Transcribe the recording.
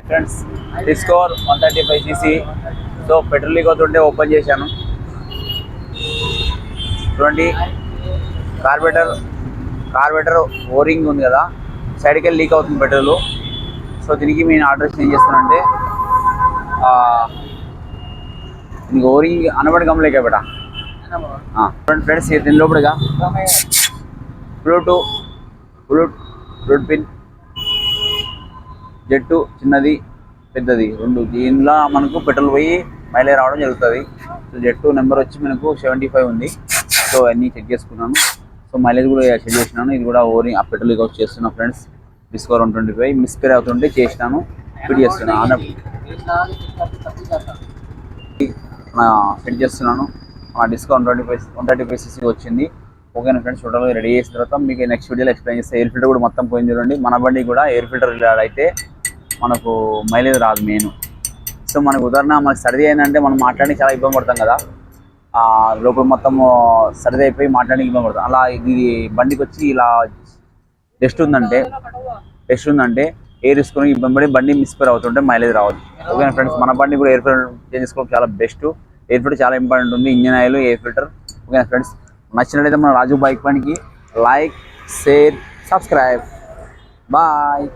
Friends discover 135cc so petrol leak అవుతుంటే open చేశాను. చూడండి కార్బెటర్ ఓరింగ్ ఉంది కదా, సైడ్కి వెళ్ళి లీక్ అవుతుంది పెట్రోల్. సో దీనికి నేను ఆర్డర్ ఏం చేస్తానంటే దీనికి ఓరింగ్ అనబడి గమలేక బేట చూడండి ఫ్రెండ్స్, దీని లోపలిగా బ్లూటూత్ పిన్ జెట్టు చిన్నది పెద్దది రెండు, దీనిలో మనకు పెట్రోల్ పోయి మైలేజ్ రావడం జరుగుతుంది. సో జెట్టు నెంబర్ వచ్చి మనకు 75 ఉంది. సో అన్నీ చెక్ చేసుకున్నాను. సో మైలేజ్ కూడా చెక్ చేసినాను. ఇది కూడా ఓరింగ్ ఆ పెట్రోల్ లీక్ చేస్తున్నా ఫ్రెండ్స్. డిస్కవర్ 125 మిస్పేర్ అవుతుంటే చేసినాను, ఫిట్ చేస్తున్నాను ఫిట్ చేస్తున్నాను. డిస్కవర్ 135cc వచ్చింది. ఓకేనా ఫ్రెండ్స్, టోటల్గా రెడీ చేసిన తర్వాత మీకు నెక్స్ట్ వీడియోలో ఎక్స్ప్లెయిన్ చేస్తే ఎయిర్ ఫిల్టర్ కూడా మొత్తం పోయింది చూడండి. మన బండి కూడా ఎయిర్ ఫిల్టర్ అయితే మనకు మైలేజ్ రాదు మెయిన్. సో మనకు ఉదాహరణ మనకు సర్ది అయిందంటే మనం మాట్లాడి చాలా ఇబ్బంది పడతాం కదా, లోపల మొత్తం సర్ది అయిపోయి మాట్లాడి ఇబ్బంది పడతాం. అలా ఇది బండికి వచ్చి ఇలా టెస్ట్ ఉందంటే ఎయిర్ తీసుకొని ఇబ్బంది పడి బండి మిస్పేర్ అవుతుంటే మైలేజ్ రావద్దు. ఓకేనా ఫ్రెండ్స్, మన బండి కూడా ఎయిర్ ఫిల్టర్ చేంజ్ చేసుకోవడం చాలా బెస్ట్. ఎయిర్ ఫిల్టర్ చాలా ఇంపార్టెంట్ ఉంది, ఇంజన్ ఆయిల్ ఎయిర్ ఫిల్టర్. ఓకేనా ఫ్రెండ్స్, నచ్చినట్లయితే మన రాజు బైక్ పనికి లైక్, షేర్, సబ్స్క్రైబ్. బాయ్.